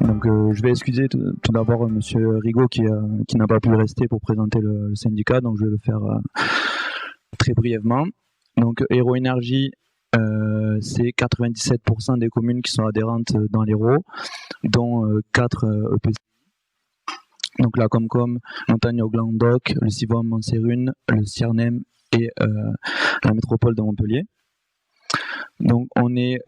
Donc je vais excuser tout d'abord Monsieur Rigaud qui n'a pas pu rester pour présenter le syndicat, donc je vais le faire très brièvement. Donc Hérault Énergie, c'est 97% des communes qui sont adhérentes dans l'Hérault, dont 4 EPCI. Donc la Comcom, Montagne-au-Glandoc, le Sivom Montserrune, le Ciernem et la métropole de Montpellier. Donc on est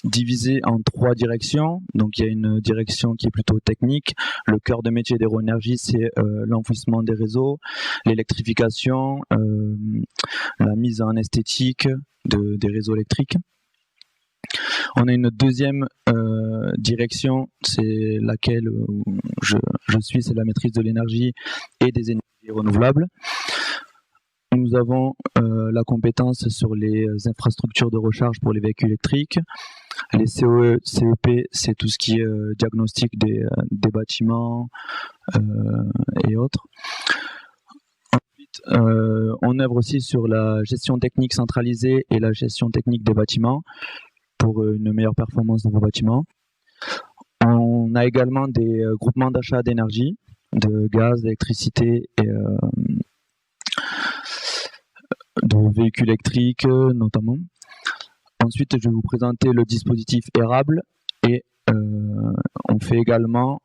divisé en 3 directions. Donc il y a une direction qui est plutôt technique. Le cœur de métier d'Hérault Énergie, c'est l'enfouissement des réseaux, l'électrification, la mise en esthétique des réseaux électriques. On a une deuxième direction, c'est laquelle je suis, c'est la maîtrise de l'énergie et des énergies renouvelables. Nous avons la compétence sur les infrastructures de recharge pour les véhicules électriques. Les COE, CEP, c'est tout ce qui est diagnostic des bâtiments et autres. Ensuite, on œuvre aussi sur la gestion technique centralisée et la gestion technique des bâtiments pour une meilleure performance de vos bâtiments. On a également des groupements d'achat d'énergie, de gaz, d'électricité et de véhicules électriques notamment. Ensuite, je vais vous présenter le dispositif Érable et on fait également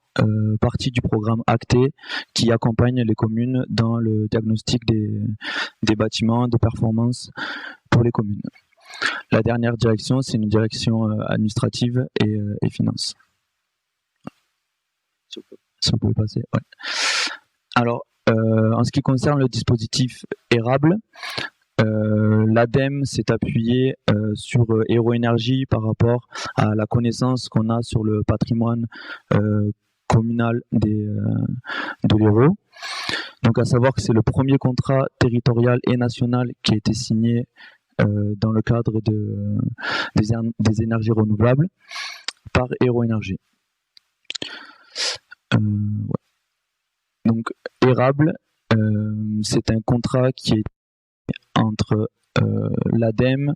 partie du programme ACTE qui accompagne les communes dans le diagnostic des bâtiments de performance pour les communes. La dernière direction, c'est une direction administrative et finance. Si vous pouvez passer, ouais. Alors, en ce qui concerne le dispositif Érable, l'ADEME s'est appuyé sur Hérault Énergie par rapport à la connaissance qu'on a sur le patrimoine communal de l'Hérault. Donc à savoir que c'est le premier contrat territorial et national qui a été signé dans le cadre des énergies renouvelables par Hérault Énergie. Ouais. Donc Érable, c'est un contrat qui est entre l'ADEME,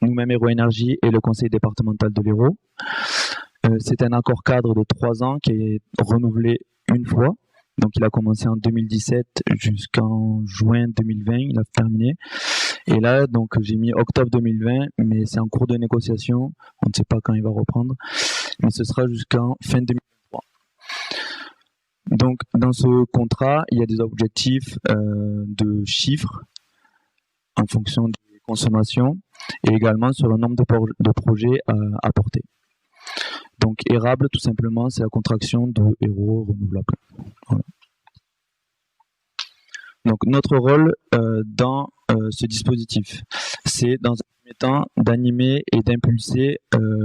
nous-mêmes Hérault Énergie et le conseil départemental de l'Hérault. C'est un accord cadre de 3 ans qui est renouvelé une fois. Donc il a commencé en 2017 jusqu'en juin 2020, il a terminé. Et là, donc j'ai mis octobre 2020, mais c'est en cours de négociation. On ne sait pas quand il va reprendre, mais ce sera jusqu'en fin 2023. Donc dans ce contrat, il y a des objectifs de chiffres en fonction des consommations et également sur le nombre de projets à porter. Donc Érable, tout simplement, c'est la contraction de Hérault renouvelable. Voilà. Donc notre rôle dans ce dispositif, c'est dans un premier temps d'animer et d'impulser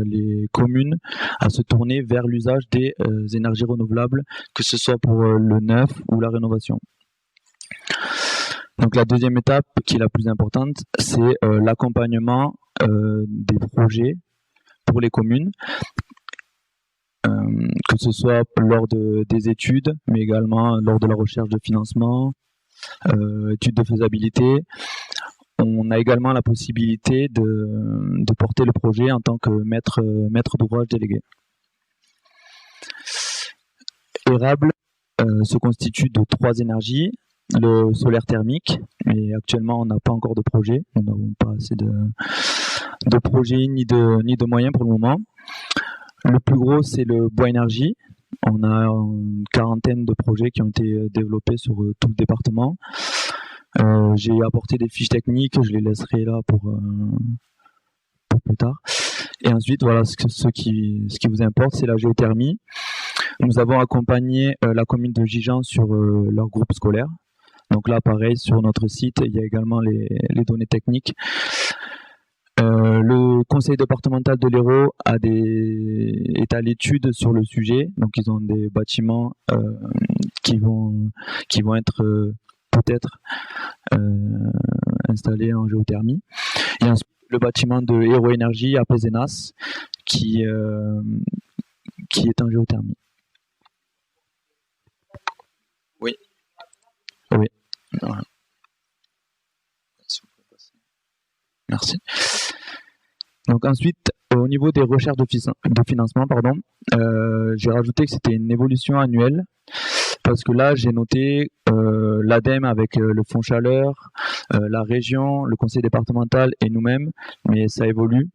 les communes à se tourner vers l'usage des énergies renouvelables, que ce soit pour le neuf ou la rénovation. Donc la deuxième étape, qui est la plus importante, c'est l'accompagnement des projets pour les communes, que ce soit lors des études, mais également lors de la recherche de financement, études de faisabilité. On a également la possibilité de porter le projet en tant que maître d'ouvrage délégué. Érable se constitue de 3 énergies. Le solaire thermique, mais actuellement on n'a pas encore de projet, nous n'avons pas assez de projets ni de moyens pour le moment. Le plus gros, c'est le bois énergie. On a une quarantaine de projets qui ont été développés sur tout le département. J'ai apporté des fiches techniques, je les laisserai là pour plus tard. Et ensuite, voilà, ce qui vous importe, c'est la géothermie. Nous avons accompagné la commune de Gijan sur leur groupe scolaire. Donc là, pareil, sur notre site, il y a également les données techniques. Le conseil départemental de l'Hérault est à l'étude sur le sujet. Donc ils ont des bâtiments qui vont être peut-être installés en géothermie. Et ensuite, le bâtiment de Hérault Énergie à Pézenas qui est en géothermie. Oui. Oui. Voilà. Merci. Donc ensuite, au niveau des recherches de financement, j'ai rajouté que c'était une évolution annuelle parce que là, j'ai noté l'ADEME avec le Fonds Chaleur, la région, le conseil départemental et nous-mêmes, mais ça évolue.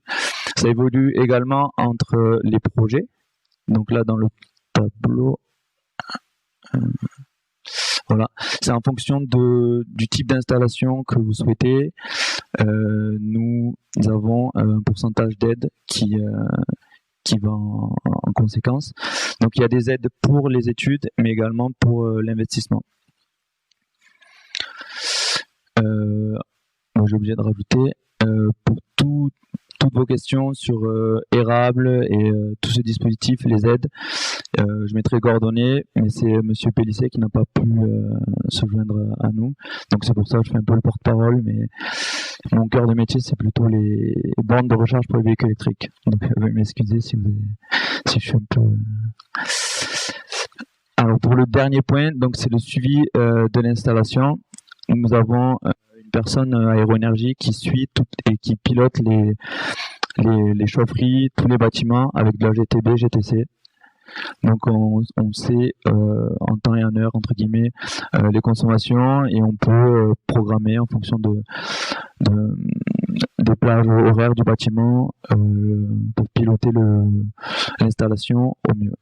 Ça évolue également entre les projets. Donc là, dans le tableau, voilà, c'est en fonction du type d'installation que vous souhaitez. Nous avons un pourcentage d'aide qui va en conséquence. Donc il y a des aides pour les études, mais également pour l'investissement. J'ai obligé de rajouter pour toutes vos questions sur Érable et tout ce dispositif, les aides, je mettrai coordonnées, mais c'est Monsieur Pellissier qui n'a pas pu se joindre à nous. Donc c'est pour ça que je fais un peu le porte-parole, mais mon cœur de métier, c'est plutôt les bornes de recharge pour les véhicules électriques. Donc veuillez m'excuser si je suis un peu... Alors pour le dernier point, donc c'est le suivi de l'installation. Nous avons une personne à Aéroénergie qui suit et qui pilote les chaufferies, tous les bâtiments avec de la GTB, GTC. Donc on sait en temps et en heure, entre guillemets, les consommations et on peut programmer en fonction des plages horaires du bâtiment pour piloter l'installation au mieux.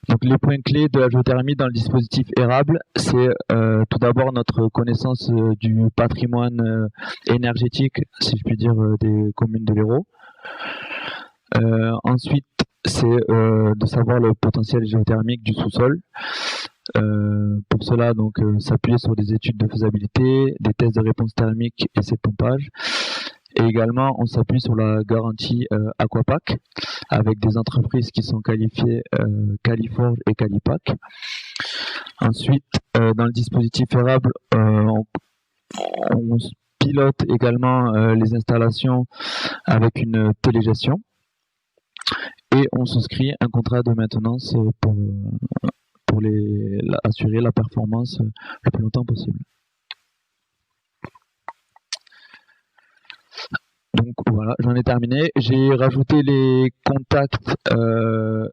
Donc les points clés de la géothermie dans le dispositif Érable, c'est tout d'abord notre connaissance du patrimoine énergétique, si je puis dire, des communes de l'Hérault. Ensuite, c'est de savoir le potentiel géothermique du sous-sol. Pour cela, donc, s'appuyer sur des études de faisabilité, des tests de réponse thermique et ses pompages. Et également, on s'appuie sur la garantie Aquapac avec des entreprises qui sont qualifiées Califorge et Calipac. Ensuite, dans le dispositif Érable, on pilote également les installations avec une télégestion et on souscrit un contrat de maintenance pour assurer la performance le plus longtemps possible. Donc voilà, j'en ai terminé. J'ai rajouté les contacts.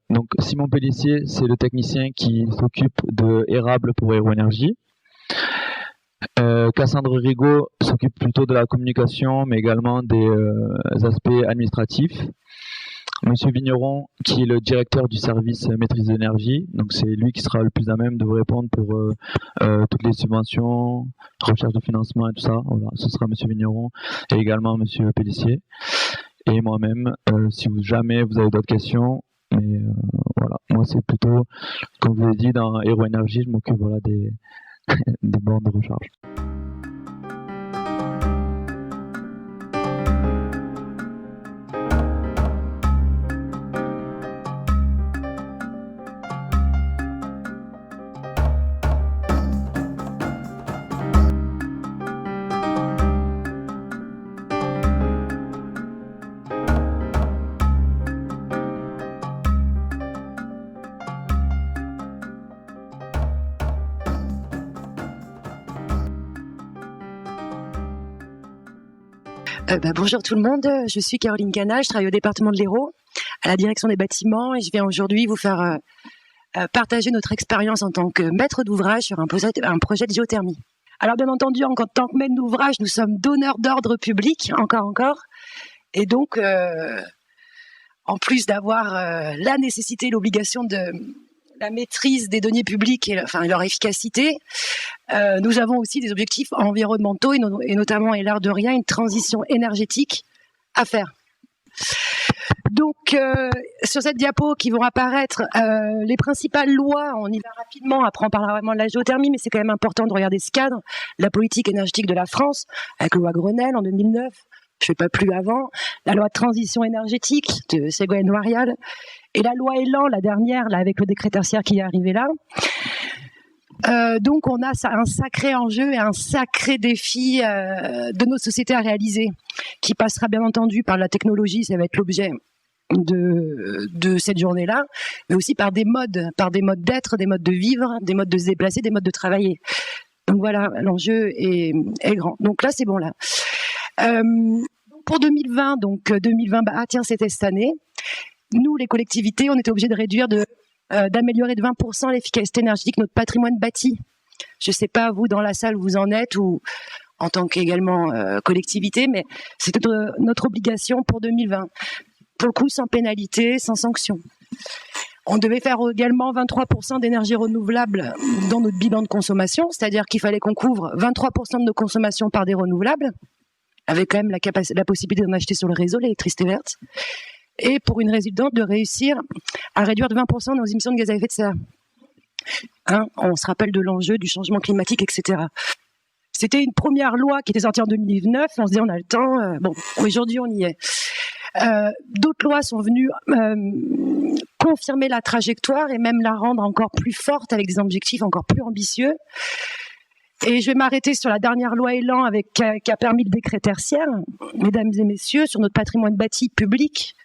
Donc Simon Pellissier, c'est le technicien qui s'occupe de Érable pour Aéroénergie. Cassandre Rigaud s'occupe plutôt de la communication, mais également des aspects administratifs. Monsieur Vigneron, qui est le directeur du service maîtrise d'énergie, donc c'est lui qui sera le plus à même de vous répondre pour toutes les subventions, recherche de financement et tout ça. Voilà, ce sera Monsieur Vigneron et également Monsieur Pellissier et moi-même. Si jamais vous avez d'autres questions, mais voilà, moi c'est plutôt, comme je vous l'ai dit, dans Aéroénergie, je m'occupe voilà des bornes de recharge. Bonjour tout le monde, je suis Caroline Canal, je travaille au département de l'Hérault, à la direction des bâtiments et je viens aujourd'hui vous faire partager notre expérience en tant que maître d'ouvrage sur un projet de géothermie. Alors bien entendu, en tant que maître d'ouvrage, nous sommes donneurs d'ordre public, encore, et donc en plus d'avoir la nécessité, l'obligation de la maîtrise des deniers publics et leur efficacité, nous avons aussi des objectifs environnementaux et notamment, et l'air de rien, une transition énergétique à faire. Donc, sur cette diapo qui vont apparaître, les principales lois, on y va rapidement, après on parlera vraiment de la géothermie, mais c'est quand même important de regarder ce cadre, la politique énergétique de la France, avec la loi Grenelle en 2009, je ne fais pas plus avant, la loi de transition énergétique de Ségolène Royal, et la loi Elan, la dernière, là, avec le décret tertiaire qui est arrivé là. Donc on a un sacré enjeu et un sacré défi de nos sociétés à réaliser, qui passera bien entendu par la technologie, ça va être l'objet de cette journée-là, mais aussi par des modes d'être, des modes de vivre, des modes de se déplacer, des modes de travailler. Donc voilà, l'enjeu est grand. Donc là, c'est bon là. Donc pour 2020, c'était cette année. Nous, les collectivités, on était obligés de réduire, d'améliorer de 20% l'efficacité énergétique de notre patrimoine bâti. Je ne sais pas, vous, dans la salle, où vous en êtes, ou en tant qu'également collectivité, mais c'était notre obligation pour 2020. Pour le coup, sans pénalité, sans sanction. On devait faire également 23% d'énergie renouvelable dans notre bilan de consommation, c'est-à-dire qu'il fallait qu'on couvre 23% de nos consommations par des renouvelables, avec quand même la possibilité d'en acheter sur le réseau, l'électricité verte, et pour une résultante de réussir à réduire de 20% nos émissions de gaz à effet de serre. On se rappelle de l'enjeu du changement climatique, etc. C'était une première loi qui était sortie en 2009, on se dit on a le temps, aujourd'hui on y est. D'autres lois sont venues confirmer la trajectoire et même la rendre encore plus forte avec des objectifs encore plus ambitieux. Et je vais m'arrêter sur la dernière loi Elan qui a permis le décret tertiaire. Mesdames et messieurs, sur notre patrimoine bâti public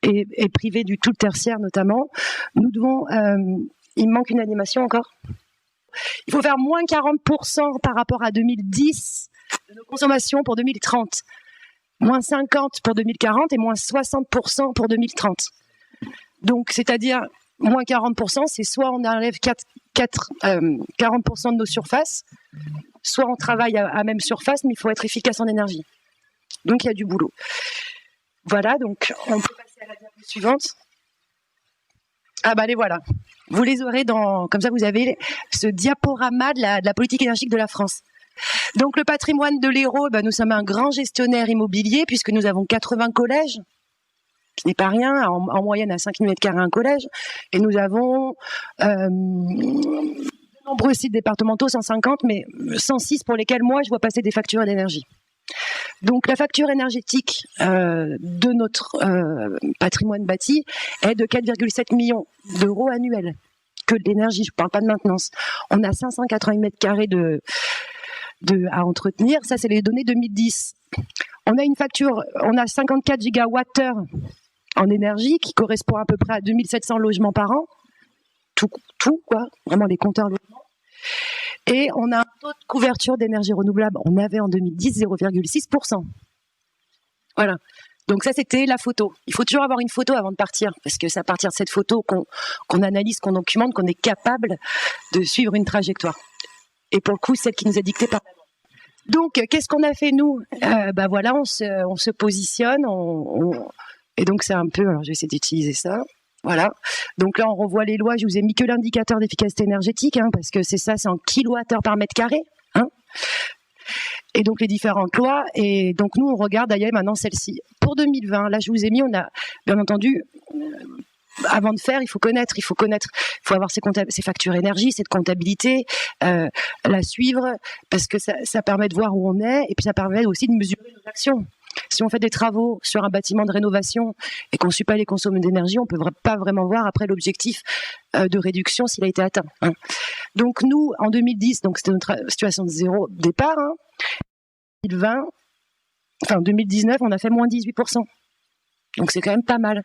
et privé du tout tertiaire notamment, nous devons... il me manque une animation encore. Il faut faire moins 40% par rapport à 2010 de nos consommations pour 2030. Moins 50 pour 2040 et moins 60% pour 2030. Donc, c'est-à-dire, moins 40%, c'est soit on enlève 40% de nos surfaces, soit on travaille à même surface, mais il faut être efficace en énergie. Donc, il y a du boulot. Voilà, donc on peut passer à la diapo suivante. Ah bah les voilà. Vous les aurez comme ça vous avez ce diaporama de la politique énergétique de la France. Donc le patrimoine de l'Hérault, nous sommes un grand gestionnaire immobilier puisque nous avons 80 collèges, ce n'est pas rien, en moyenne à 5 000 m² un collège, et nous avons de nombreux sites départementaux, 150, mais 106 pour lesquels moi je vois passer des factures d'énergie. Donc la facture énergétique de notre patrimoine bâti est de 4,7 millions d'euros annuels, que de l'énergie, je ne parle pas de maintenance. On a 580 m² à entretenir, ça c'est les données 2010. On a une facture, on a 54 gigawattheures en énergie qui correspond à peu près à 2700 logements par an, tout quoi, vraiment les compteurs logements. Et on a un taux de couverture d'énergie renouvelable, on avait en 2010 0,6%. Voilà. Donc ça, c'était la photo. Il faut toujours avoir une photo avant de partir, parce que c'est à partir de cette photo qu'on analyse, qu'on documente, qu'on est capable de suivre une trajectoire. Et pour le coup, celle qui nous est dictée par la loi. Donc, qu'est-ce qu'on a fait, nous ? Voilà, on se positionne, et donc c'est un peu... Alors, je vais essayer d'utiliser ça. Voilà. Donc là, on revoit les lois. Je vous ai mis que l'indicateur d'efficacité énergétique, parce que c'est en kilowattheure par mètre carré. Et donc, les différentes lois. Et donc, nous, on regarde d'ailleurs maintenant celle-ci. Pour 2020, là, je vous ai mis, on a, bien entendu... Avant de faire, il faut connaître, il faut avoir ses factures énergie, cette comptabilité, la suivre, parce que ça permet de voir où on est, et puis ça permet aussi de mesurer nos actions. Si on fait des travaux sur un bâtiment de rénovation et qu'on ne suit pas les consommations d'énergie, on ne peut pas vraiment voir après l'objectif de réduction s'il a été atteint. Donc nous, en 2010, donc c'était notre situation de zéro départ. 2019, on a fait moins 18%. Donc c'est quand même pas mal.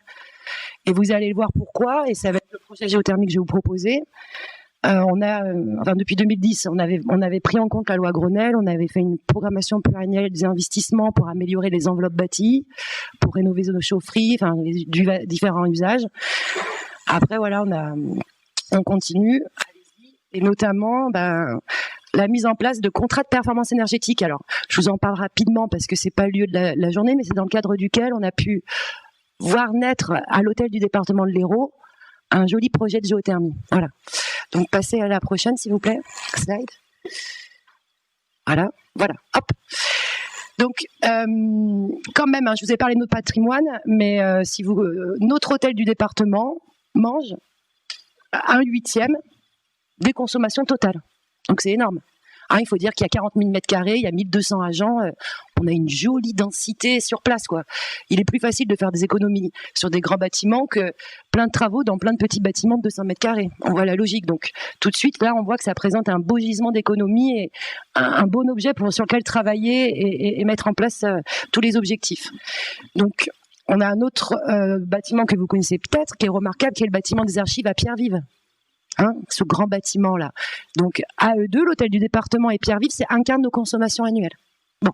Et vous allez le voir pourquoi, et ça va être le projet géothermique que je vais vous proposer. Depuis 2010, on avait pris en compte la loi Grenelle, on avait fait une programmation pluriannuelle des investissements pour améliorer les enveloppes bâties, pour rénover nos chaufferies, les différents usages. Après, voilà, on continue, et notamment la mise en place de contrats de performance énergétique. Alors, je vous en parle rapidement parce que c'est pas le lieu de la journée, mais c'est dans le cadre duquel on a pu voir naître à l'hôtel du département de l'Hérault un joli projet de géothermie. Voilà. Donc, passez à la prochaine, s'il vous plaît. Slide. Voilà. Hop. Donc, quand même, je vous ai parlé de notre patrimoine, mais notre hôtel du département mange 1/8 des consommations totales. Donc, c'est énorme. Il faut dire qu'il y a 40 000 m², il y a 1200 agents, on a une jolie densité sur place, quoi. Il est plus facile de faire des économies sur des grands bâtiments que plein de travaux dans plein de petits bâtiments de 200 m². On voit la logique. Donc, tout de suite, là, on voit que ça présente un beau gisement d'économie et un bon objet sur lequel travailler et mettre en place tous les objectifs. Donc, on a un autre bâtiment que vous connaissez peut-être, qui est remarquable, qui est le bâtiment des archives à Pierre-Vive. Ce grand bâtiment-là. Donc, AE2, l'hôtel du département et Pierre-Vive, c'est un quart de nos consommations annuelles. Bon,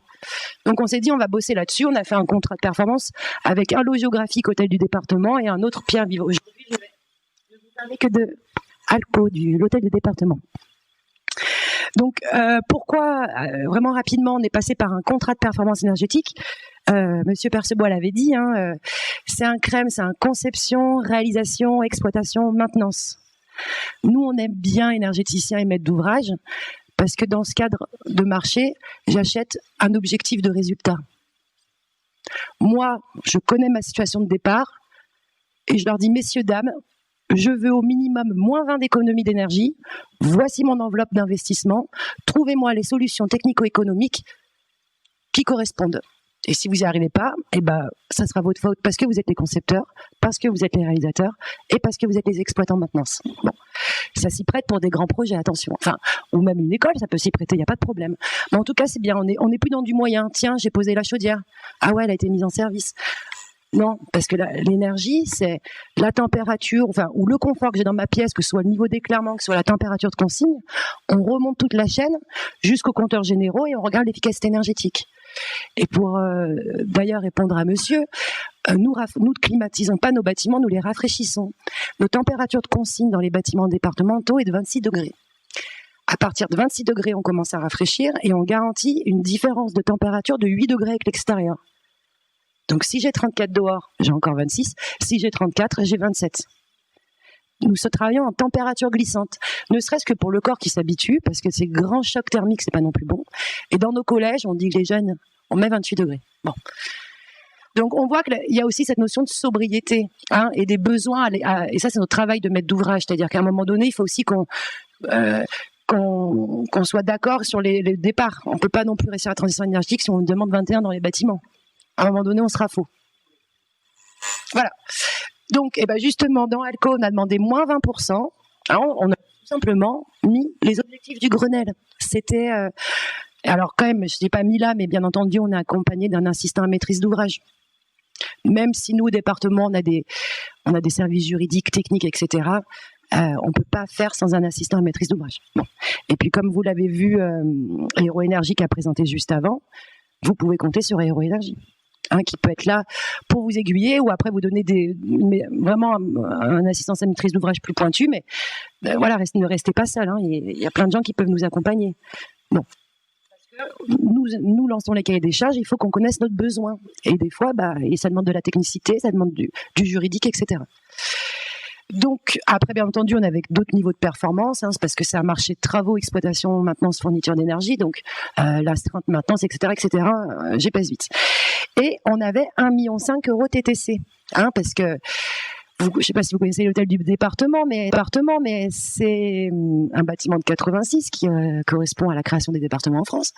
donc on s'est dit on va bosser là-dessus. On a fait un contrat de performance avec un lot géographique hôtel du département et un autre Pierre Vivo. Aujourd'hui, je ne vous parler que de Alco, de l'hôtel du département. Donc pourquoi, vraiment rapidement, on est passé par un contrat de performance énergétique. Monsieur Percebois l'avait dit, hein, c'est un CREM, c'est un conception, réalisation, exploitation, maintenance. Nous, on aime bien énergéticien et maître d'ouvrage, parce que dans ce cadre de marché, j'achète un objectif de résultat. Moi, je connais ma situation de départ et je leur dis, messieurs, dames, je veux au minimum moins 20 d'économie d'énergie. Voici mon enveloppe d'investissement. Trouvez-moi les solutions technico-économiques qui correspondent. Et si vous n'y arrivez pas, eh ben, ça sera votre faute parce que vous êtes les concepteurs, parce que vous êtes les réalisateurs et parce que vous êtes les exploitants de maintenance. Bon. Ça s'y prête pour des grands projets, attention. Enfin, ou même une école, ça peut s'y prêter, il n'y a pas de problème. Mais en tout cas, c'est bien, on n'est plus dans du moyen. Tiens, j'ai posé la chaudière. Ah ouais, elle a été mise en service. Non, parce que l'énergie, c'est la température, enfin, ou le confort que j'ai dans ma pièce, que ce soit le niveau d'éclairement, que ce soit la température de consigne. On remonte toute la chaîne jusqu'aux compteurs généraux et on regarde l'efficacité énergétique. Et pour d'ailleurs répondre à monsieur, nous ne climatisons pas nos bâtiments, nous les rafraîchissons. Nos températures de consigne dans les bâtiments départementaux est de 26 degrés. À partir de 26 degrés, on commence à rafraîchir et on garantit une différence de température de 8 degrés avec l'extérieur. Donc si j'ai 34 dehors, j'ai encore 26. Si j'ai 34, j'ai 27. Nous travaillons en température glissante, ne serait-ce que pour le corps qui s'habitue, parce que ces grands chocs thermiques, c'est pas non plus bon. Et dans nos collèges, on dit que les jeunes, on met 28 degrés. Bon. Donc on voit qu'il y a aussi cette notion de sobriété, hein, et des besoins, et ça c'est notre travail de maître d'ouvrage, c'est-à-dire qu'à un moment donné, il faut aussi qu'on soit d'accord sur les départs. On ne peut pas non plus réussir la transition énergétique si on demande 21 dans les bâtiments. À un moment donné, on sera faux. Voilà. Donc, justement, dans Alco, on a demandé moins 20%. Alors, on a tout simplement mis les objectifs du Grenelle. C'était, alors quand même, je n'ai pas mis là, mais bien entendu, on est accompagné d'un assistant à maîtrise d'ouvrage. Même si nous, au département, on a des services juridiques, techniques, etc., on ne peut pas faire sans un assistant à maîtrise d'ouvrage. Bon. Et puis, comme vous l'avez vu, Aéroénergie qui a présenté juste avant, vous pouvez compter sur Aéroénergie. Hein, qui peut être là pour vous aiguiller ou après vous donner vraiment un assistance à maîtrise d'ouvrage plus pointu, mais voilà, ne restez pas seul, hein, il y a plein de gens qui peuvent nous accompagner. Bon. Parce que nous lançons les cahiers des charges, il faut qu'on connaisse notre besoin. Et des fois, et ça demande de la technicité, ça demande du juridique, etc. Donc, après, bien entendu, on avait d'autres niveaux de performance, hein, c'est parce que c'est un marché de travaux, exploitation, maintenance, fourniture d'énergie, donc l'astreinte, maintenance, etc., j'y passe vite. Et on avait 1,5 million € TTC, hein, parce que, je ne sais pas si vous connaissez l'hôtel du département, mais c'est un bâtiment de 86 qui correspond à la création des départements en France.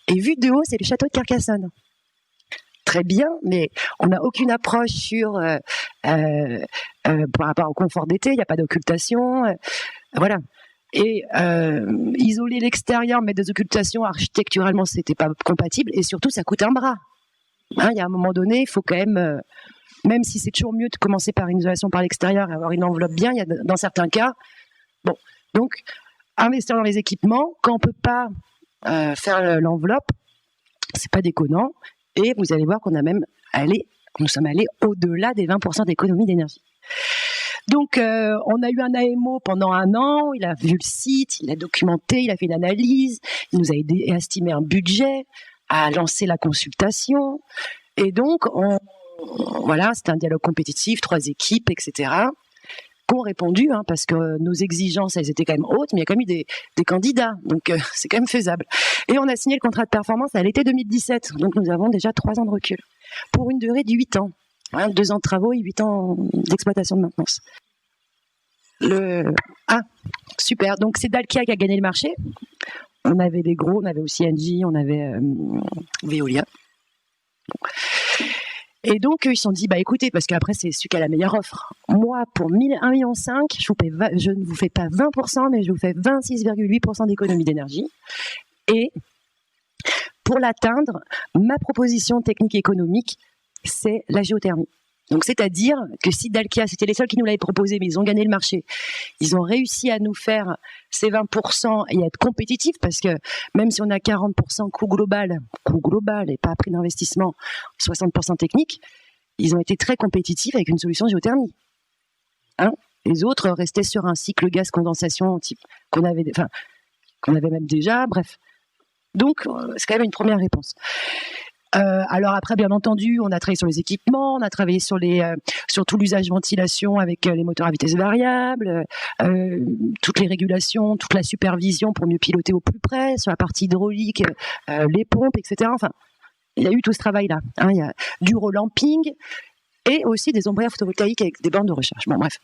Et vu de haut, c'est le château de Carcassonne. Très bien, mais on n'a aucune approche sur par rapport au confort d'été, il n'y a pas d'occultation, voilà. Et isoler l'extérieur, mettre des occultations architecturalement, c'était pas compatible, et surtout ça coûte un bras. Hein, il y a un moment donné, il faut quand même si c'est toujours mieux de commencer par une isolation par l'extérieur et avoir une enveloppe bien, il y a dans certains cas, bon, donc investir dans les équipements, quand on peut pas faire l'enveloppe, c'est pas déconnant. Et vous allez voir nous sommes allés au-delà des 20% d'économie d'énergie. Donc, on a eu un AMO pendant 1 an, il a vu le site, il a documenté, il a fait une analyse, il nous a aidé à estimer un budget, à lancer la consultation. Et donc, voilà, c'était un dialogue compétitif, 3 équipes, etc., qui ont répondu, hein, parce que nos exigences, elles étaient quand même hautes, mais il y a quand même eu des candidats, donc c'est quand même faisable. Et on a signé le contrat de performance à l'été 2017, donc nous avons déjà 3 ans de recul, pour une durée de 8 ans, hein, 2 ans de travaux et 8 ans d'exploitation de maintenance. Super, donc c'est Dalkia qui a gagné le marché. On avait des gros, on avait aussi Engie, on avait Veolia. Et donc, ils se sont dit, écoutez, parce qu'après, c'est celui qui a la meilleure offre. Moi, pour 1,5 million, je ne vous fais pas 20%, mais je vous fais 26,8% d'économie d'énergie. Et pour l'atteindre, ma proposition technique et économique, c'est la géothermie. Donc, c'est-à-dire que si Dalkia, c'était les seuls qui nous l'avaient proposé, mais ils ont gagné le marché, ils ont réussi à nous faire ces 20% et à être compétitifs, parce que même si on a 40% coût global et pas prix d'investissement, 60% technique, ils ont été très compétitifs avec une solution géothermie. Hein, les autres restaient sur un cycle gaz-condensation type qu'on avait même déjà, bref. Donc, c'est quand même une première réponse. Alors après, bien entendu, on a travaillé sur les équipements, on a travaillé sur tout l'usage ventilation avec les moteurs à vitesse variable, toutes les régulations, toute la supervision pour mieux piloter au plus près, sur la partie hydraulique, les pompes, etc. Enfin, il y a eu tout ce travail-là. Hein, il y a du relamping et aussi des ombrières photovoltaïques avec des bornes de recharge. Bon, bref.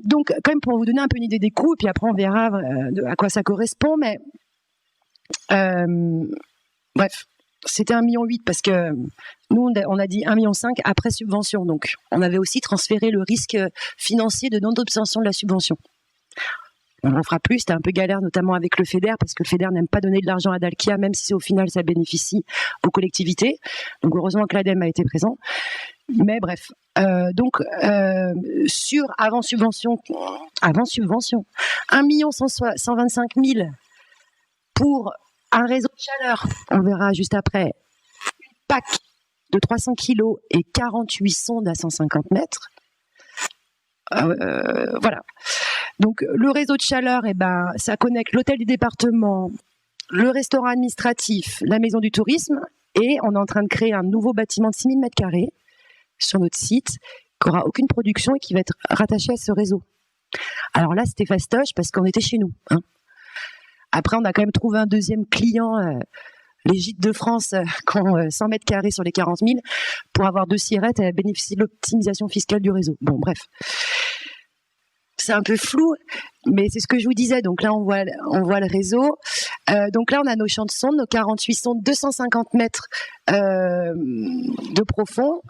Donc, quand même, pour vous donner un peu une idée des coûts, et puis après, on verra à quoi ça correspond, mais bref. C'était 1,8 million parce que nous, on a dit 1,5 million après subvention. Donc, on avait aussi transféré le risque financier de non-obtention de la subvention. On en fera plus, c'était un peu galère, notamment avec le FEDER, parce que le FEDER n'aime pas donner de l'argent à Dalkia, même si au final, ça bénéficie aux collectivités. Donc, heureusement que l'ADEME a été présent. Mais bref, avant subvention, 1,125 million pour un réseau de chaleur, on verra juste après, une PAC de 300 kg et 48 sondes à 150 mètres. Voilà. Donc, le réseau de chaleur, ça connecte l'hôtel du département, le restaurant administratif, la maison du tourisme, et on est en train de créer un nouveau bâtiment de 6000 m² sur notre site, qui n'aura aucune production et qui va être rattaché à ce réseau. Alors là, c'était fastoche parce qu'on était chez nous. Hein. Après, on a quand même trouvé un deuxième client, les Gîtes de France, qui ont 100 m² sur les 40 000, pour avoir 2 sirettes et bénéficier de l'optimisation fiscale du réseau. Bon, bref. C'est un peu flou, mais c'est ce que je vous disais. Donc là, on voit le réseau. Donc là, on a nos champs de sonde, nos 48 sondes, 250 mètres de profond.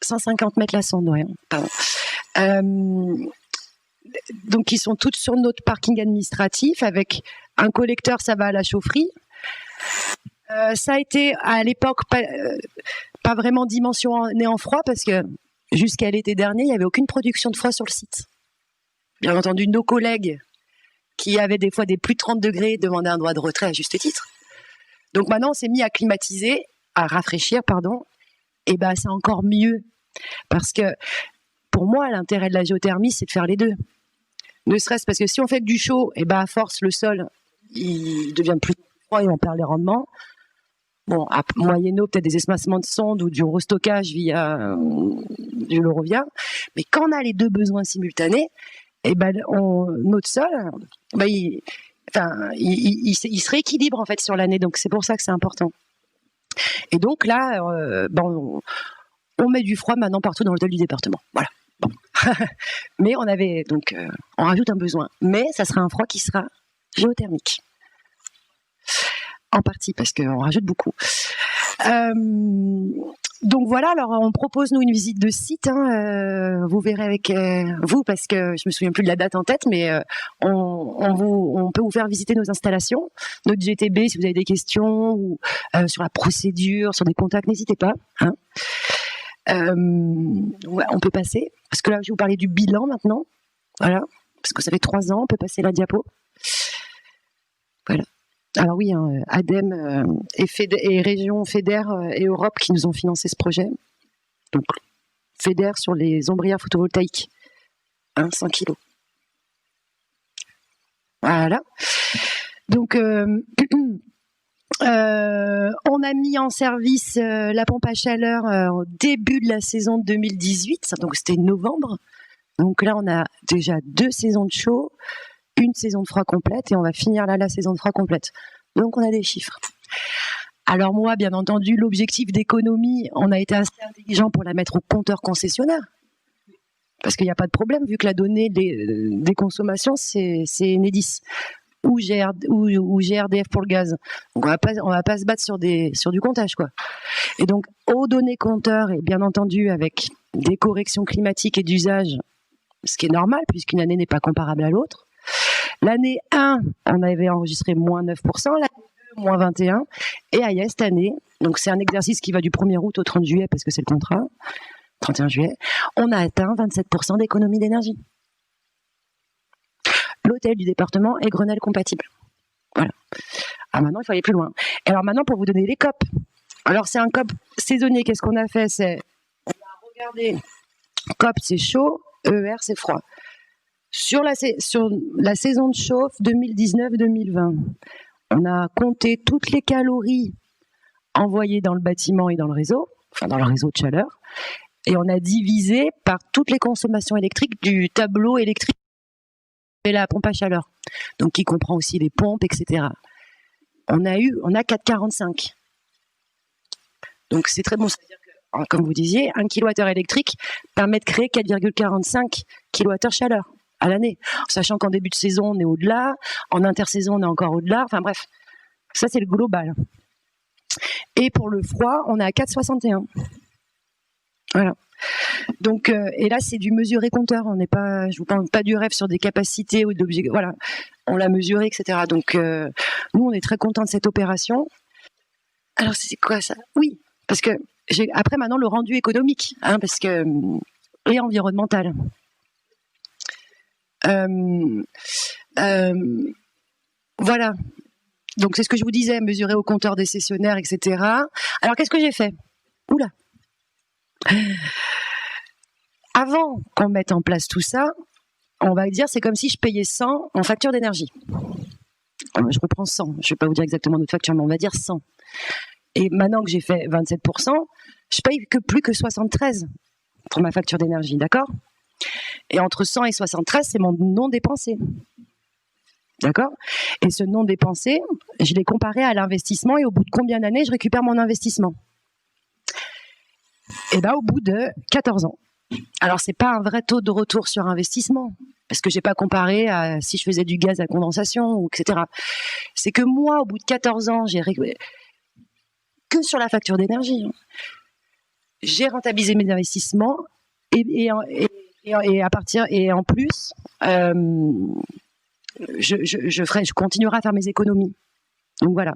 150 mètres la sonde, ouais, pardon. Donc, ils sont toutes sur notre parking administratif avec un collecteur, ça va à la chaufferie. Ça a été, à l'époque, pas vraiment dimensionné en froid parce que jusqu'à l'été dernier, il n'y avait aucune production de froid sur le site. Bien entendu, nos collègues qui avaient des fois des plus de 30 degrés demandaient un droit de retrait à juste titre. Donc maintenant, on s'est mis à climatiser, à rafraîchir, pardon. Et c'est encore mieux parce que pour moi, l'intérêt de la géothermie, c'est de faire les deux. Ne serait-ce parce que si on fait que du chaud, à force, le sol, il devient plus froid et on perd les rendements. Bon, moyennant peut-être des espacements de sonde ou du restockage via du Eurovia. Mais quand on a les deux besoins simultanés, notre sol, il se rééquilibre en fait sur l'année. Donc c'est pour ça que c'est important. Et donc là, on met du froid maintenant partout dans l'hôtel du département. Voilà. Bon. Mais on rajoute un besoin. Mais ça sera un froid qui sera géothermique. En partie, parce qu'on rajoute beaucoup. Donc voilà, alors on propose nous une visite de site. Vous verrez avec vous, parce que je me souviens plus de la date en tête, mais on peut vous faire visiter nos installations, notre GTB si vous avez des questions, ou sur la procédure, sur des contacts, n'hésitez pas. Hein. On peut passer, parce que là je vais vous parler du bilan maintenant. Voilà, parce que ça fait 3 ans, on peut passer la diapo. Voilà. Alors oui, ADEME et Région FEDER et Europe qui nous ont financé ce projet. Donc FEDER sur les ombrières photovoltaïques, 100 kg. Voilà. Donc on a mis en service la pompe à chaleur au début de la saison de 2018, donc c'était novembre. Donc là on a déjà 2 saisons de chaud, une saison de froid complète et on va finir là la saison de froid complète. Donc on a des chiffres. Alors moi, bien entendu, l'objectif d'économie, on a été assez intelligent pour la mettre au compteur concessionnaire. Parce qu'il n'y a pas de problème, vu que la donnée des consommations, c'est Enedis ou GRDF pour le gaz. Donc on va pas se battre sur du comptage, quoi. Et donc, aux données compteurs, et bien entendu avec des corrections climatiques et d'usage, ce qui est normal, puisqu'une année n'est pas comparable à l'autre. L'année 1, on avait enregistré moins 9%. L'année moins 21. Et Aya, cette année, donc c'est un exercice qui va du 1er août au 30 juillet, parce que c'est le contrat, 31 juillet, on a atteint 27% d'économie d'énergie. L'hôtel du département est Grenelle compatible. Voilà. Alors maintenant, il faut aller plus loin. Et alors maintenant, pour vous donner les COP. Alors c'est un COP saisonnier. Qu'est-ce qu'on a fait? On a regardé. COP, c'est chaud. EER, c'est froid. Sur la saison de chauffe 2019-2020, on a compté toutes les calories envoyées dans le bâtiment et dans le réseau, enfin dans le réseau de chaleur, et on a divisé par toutes les consommations électriques du tableau électrique et la pompe à chaleur, donc qui comprend aussi les pompes, etc. On a 4,45. Donc c'est très bon. C'est-à-dire que, comme vous disiez, 1 kWh électrique permet de créer 4,45 kWh chaleur à l'année, sachant qu'en début de saison, on est au-delà, en intersaison, on est encore au-delà, enfin bref, ça c'est le global. Et pour le froid, on est à 4,61. Voilà. Donc, et là, c'est du mesuré compteur, on n'est pas, je vous parle pas du rêve sur des capacités ou d'objets, voilà, on l'a mesuré, etc. Donc, nous, on est très contents de cette opération. Alors, c'est quoi ça? Oui, parce que j'ai après maintenant le rendu économique, hein, parce que, et environnemental. Voilà. Donc c'est ce que je vous disais, mesurer au compteur des cessionnaires, etc. Alors qu'est-ce que j'ai fait? Oula. Avant qu'on mette en place tout ça, on va dire c'est comme si je payais 100 en facture d'énergie. Je reprends 100. Je ne vais pas vous dire exactement notre facture, mais on va dire 100. Et maintenant que j'ai fait 27%, je paye plus que 73 pour ma facture d'énergie, d'accord? Et entre 100 et 73, c'est mon non dépensé. D'accord? Et ce non dépensé, je l'ai comparé à l'investissement et au bout de combien d'années je récupère mon investissement? Et bien, au bout de 14 ans. Alors, c'est pas un vrai taux de retour sur investissement, parce que j'ai pas comparé à si je faisais du gaz à condensation, ou etc. C'est que moi, au bout de 14 ans, que sur la facture d'énergie, j'ai rentabilisé mes investissements et en plus, je continuerai à faire mes économies. Donc voilà.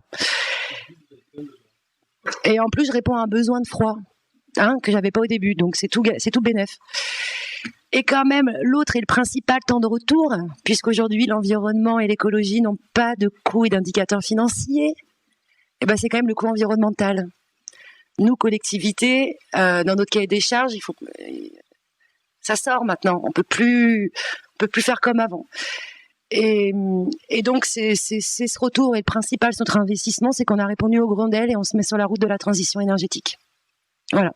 Et en plus, je réponds à un besoin de froid, hein, que j'avais pas au début. Donc c'est tout bénef. Et quand même, l'autre et le principal temps de retour, puisqu'aujourd'hui l'environnement et l'écologie n'ont pas de coût et d'indicateurs financiers, et ben c'est quand même le coût environnemental. Nous, collectivités, dans notre cahier des charges, ça sort maintenant. On peut plus faire comme avant. Et donc, c'est ce retour. Et le principal sur notre investissement, c'est qu'on a répondu aux grondelles et on se met sur la route de la transition énergétique. Voilà.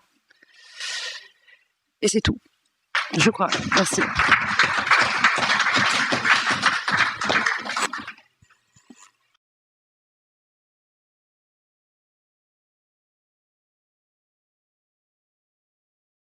Et c'est tout, je crois. Merci.